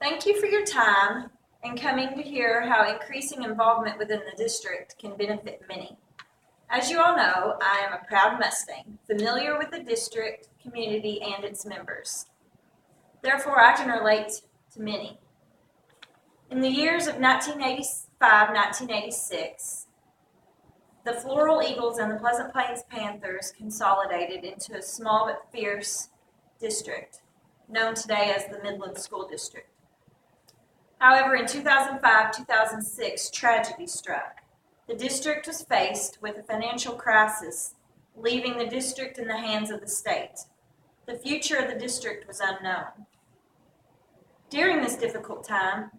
Thank you for your time and coming to hear how increasing involvement within the district can benefit many. As you all know, I am a proud Mustang, familiar with the district, community, and its members. Therefore, I can relate to many. In the years of 1985-1986, the Floral Eagles and the Pleasant Plains Panthers consolidated into a small but fierce district, known today as the Midland School District. However, in 2005-2006, tragedy struck. The district was faced with a financial crisis, leaving the district in the hands of the state. The future of the district was unknown. During this difficult time,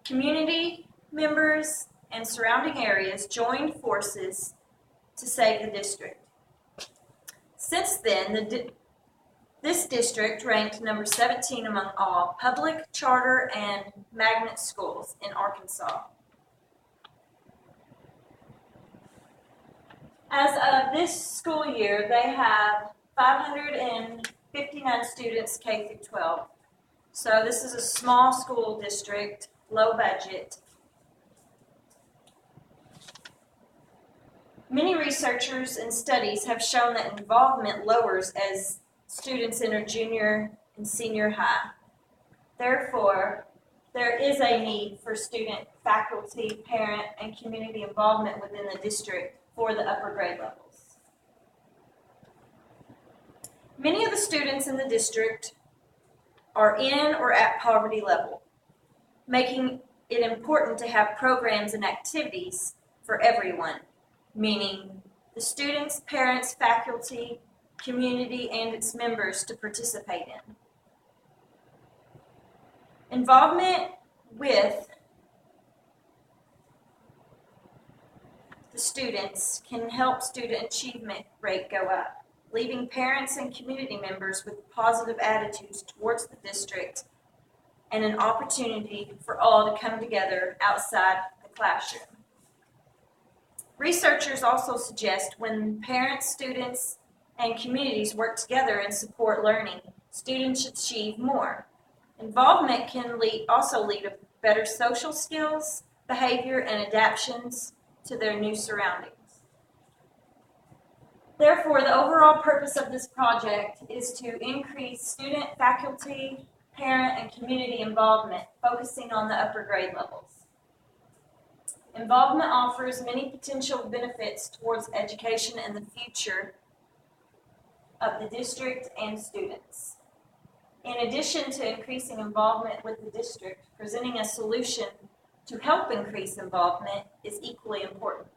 community members and surrounding areas joined forces to save the district. Since then, this district ranked number 17 among all public, charter, and magnet schools in Arkansas. As of this school year, they have 559 students K through 12. So this is a small school district, low budget. Many researchers and studies have shown that involvement lowers as students enter junior and senior high. Therefore, there is a need for student, faculty, parent, and community involvement within the district for the upper grade levels. Many of the students in the district are in or at poverty level, making it important to have programs and activities for everyone, meaning the students, parents, faculty, community, and its members to participate in. Involvement with the students can help student achievement rate go up, leaving parents and community members with positive attitudes towards the district and an opportunity for all to come together outside the classroom. Researchers also suggest when parents, students, and communities work together and support learning, students achieve more. Involvement can also lead to better social skills, behavior, and adaptations to their new surroundings. Therefore, the overall purpose of this project is to increase student, faculty, parent, and community involvement, focusing on the upper grade levels. Involvement offers many potential benefits towards education and the future of the district and students. In addition to increasing involvement with the district, presenting a solution to help increase involvement is equally important.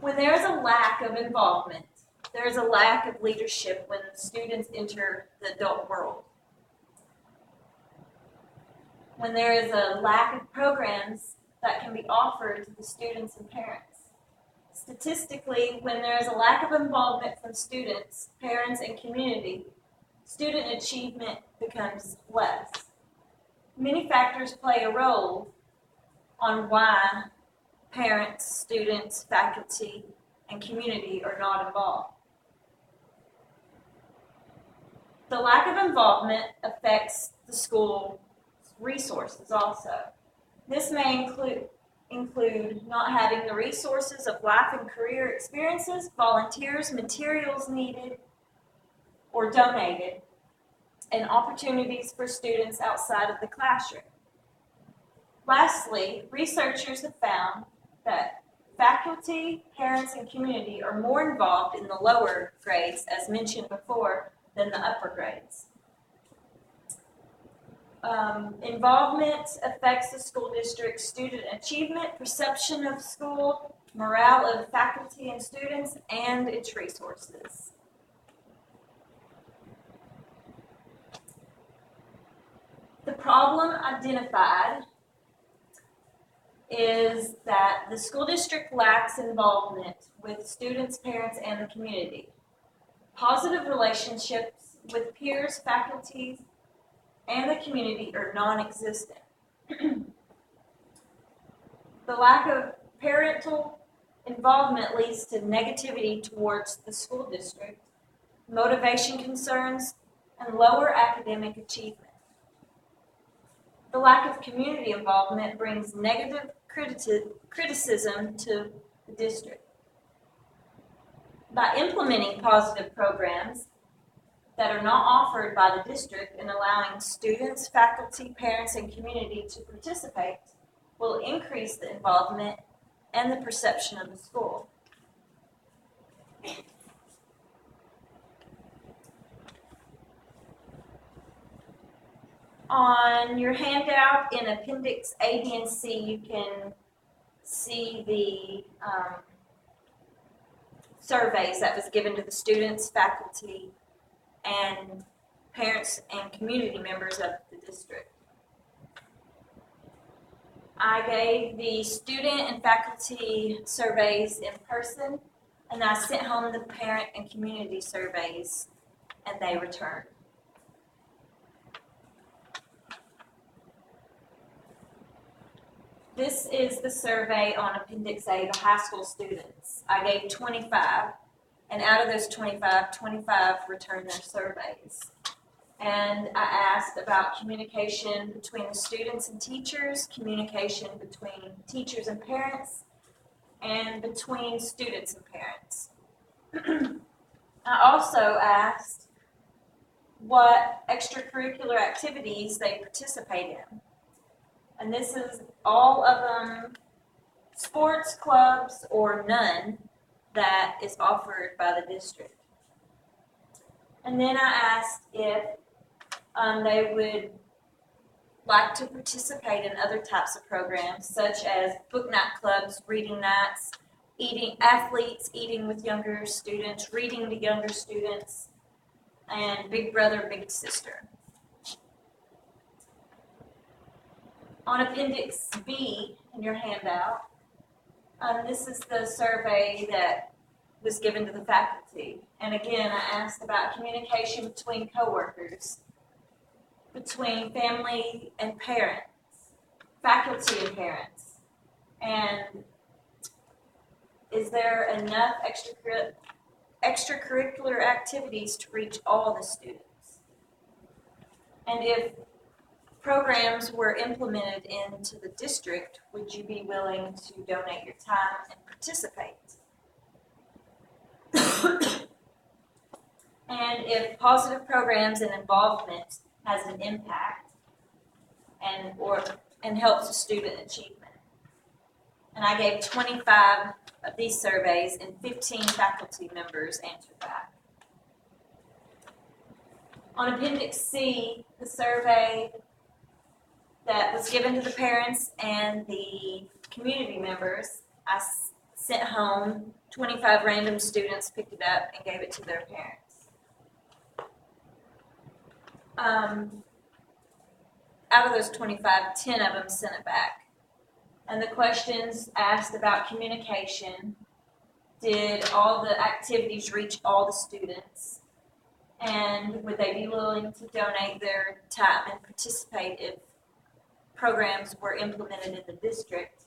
When there is a lack of involvement, there is a lack of leadership when students enter the adult world. When there is a lack of programs that can be offered to the students and parents. Statistically, when there is a lack of involvement from students, parents, and community, student achievement becomes less. Many factors play a role on why parents, students, faculty, and community are not involved. The lack of involvement affects the school resources also. This may include not having the resources of life and career experiences, volunteers, materials needed or donated, and opportunities for students outside of the classroom. Lastly, researchers have found that faculty, parents, and community are more involved in the lower grades, as mentioned before, than the upper grades. Involvement affects the school district's student achievement, perception of school, morale of faculty and students, and its resources. The problem identified is that the school district lacks involvement with students, parents, and the community. Positive relationships with peers, faculty, and the community are non-existent. The lack of parental involvement leads to negativity towards the school district, motivation concerns, and lower academic achievement. The lack of community involvement brings negative criticism to the district. By implementing positive programs that are not offered by the district and allowing students, faculty, parents, and community to participate will increase the involvement and the perception of the school. On your handout in Appendix A, B, and C, you can see the surveys that was given to the students, faculty, and parents and community members of the district. I gave the student and faculty surveys in person, and I sent home the parent and community surveys, and they returned. This is the survey on Appendix A, the high school students. I gave 25, and out of those 25 returned their surveys. And I asked about communication between the students and teachers, communication between teachers and parents, and between students and parents. I also asked what extracurricular activities they participate in. And this is all of them sports clubs or none that is offered by the district. And then I asked if they would like to participate in other types of programs, such as book night clubs, reading nights, athletes eating with younger students, reading to younger students, and Big Brother, Big Sister. On Appendix B in your handout, this is the survey that was given to the faculty. And again, I asked about communication between coworkers, between family and parents, faculty and parents, and is there enough extracurricular activities to reach all the students? And if programs were implemented into the district, would you be willing to donate your time and participate? And if positive programs and involvement has an impact and helps a student achievement. And I gave 25 of these surveys, and 15 faculty members answered back. On Appendix C, the survey that was given to the parents and the community members, I sent home 25 random students, picked it up, and gave it to their parents. Out of those 25, 10 of them sent it back. And the questions asked about communication. Did all the activities reach all the students? And would they be willing to donate their time and participate if programs were implemented in the district?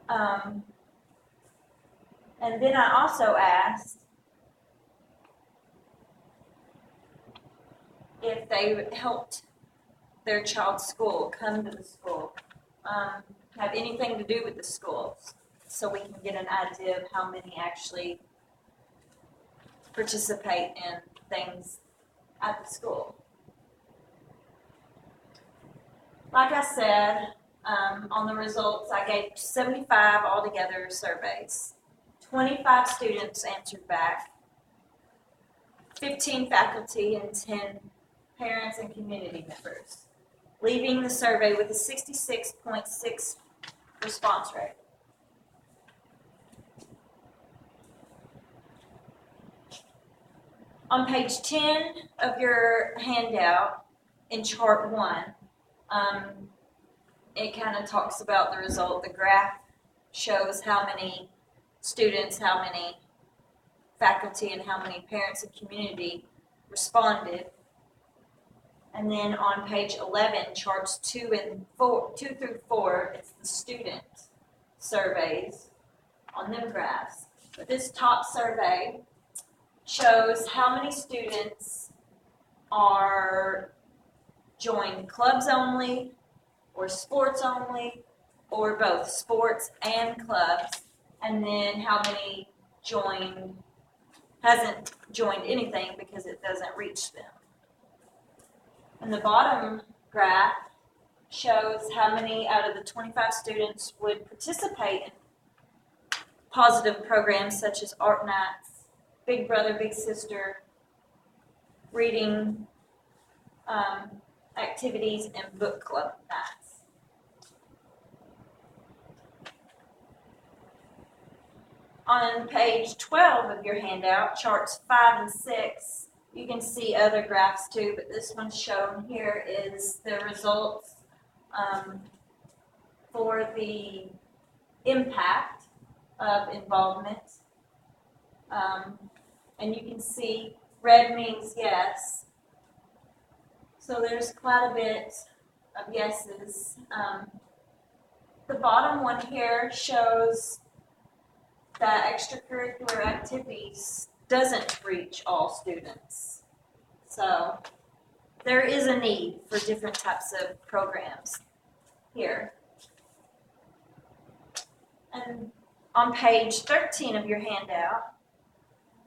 And then I also asked if they helped their child's school, come to the school, have anything to do with the school, so we can get an idea of how many actually participate in things at the school. Like I said, on the results, I gave 75 altogether surveys. 25 students answered back, 15 faculty, and 10 parents and community members, leaving the survey with a 66.6 response rate. On page 10 of your handout, in chart 1, it kind of talks about the result. The graph shows how many students, how many faculty, and how many parents and community responded. And then on page 11, charts 2 through 4, it's the student surveys on them graphs. But this top survey shows how many students are joined clubs only, or sports only, or both sports and clubs, and then how many hasn't joined anything because it doesn't reach them. And the bottom graph shows how many out of the 25 students would participate in positive programs such as art nights, Big Brother, Big Sister, reading activities, and book club nights. On page 12 of your handout, charts 5 and 6, you can see other graphs too, but this one shown here is the results for the impact of involvement. And you can see red means yes. So there's quite a bit of yeses. The bottom one here shows that extracurricular activities doesn't reach all students. So there is a need for different types of programs here. And on page 13 of your handout,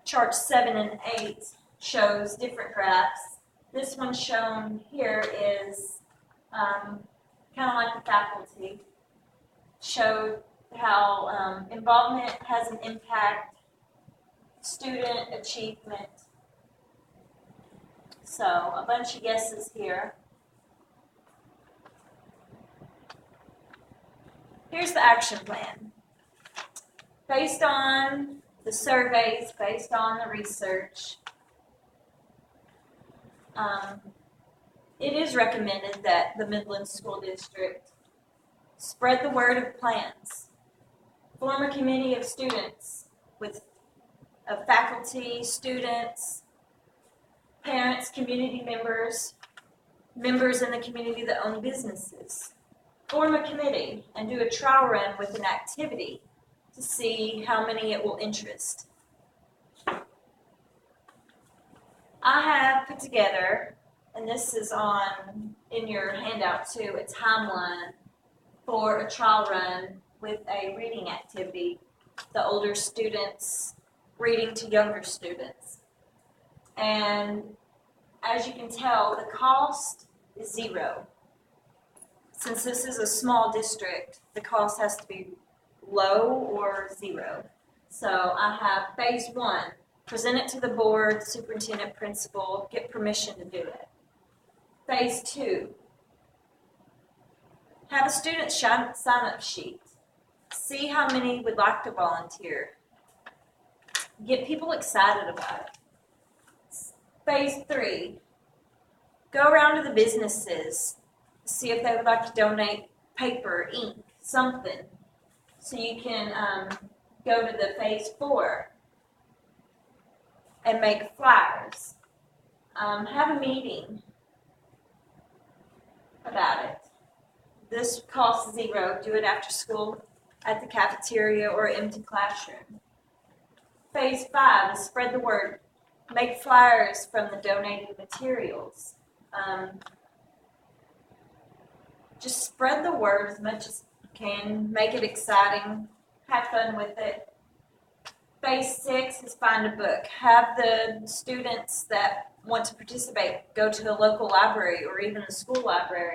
charts 7 and 8 shows different graphs. This one shown here is kind of like the faculty, showed how involvement has an impact, student achievement. So a bunch of yeses here. Here's the action plan. Based on the surveys, based on the research, it is recommended that the Midland School District spread the word of plans, form a committee of students of faculty, students, parents, community members, members in the community that own businesses. Form a committee and do a trial run with an activity to see how many it will interest. I have put together, and this is in your handout too, a timeline for a trial run with a reading activity, the older students reading to younger students. And as you can tell, the cost is zero. Since this is a small district, the cost has to be low or zero. So I have phase 1, present it to the board, superintendent, principal, get permission to do it. Phase 2, have a student sign-up sheet. See how many would like to volunteer. Get people excited about it. Phase 3, go around to the businesses. See if they would like to donate paper, ink, something. So you can go to the phase 4 and make flyers. Have a meeting about it. This costs zero. Do it after school at the cafeteria or empty classroom. Phase 5 is spread the word. Make flyers from the donated materials. Just spread the word as much as you can. Make it exciting. Have fun with it. Phase 6 is find a book. Have the students that want to participate go to the local library or even the school library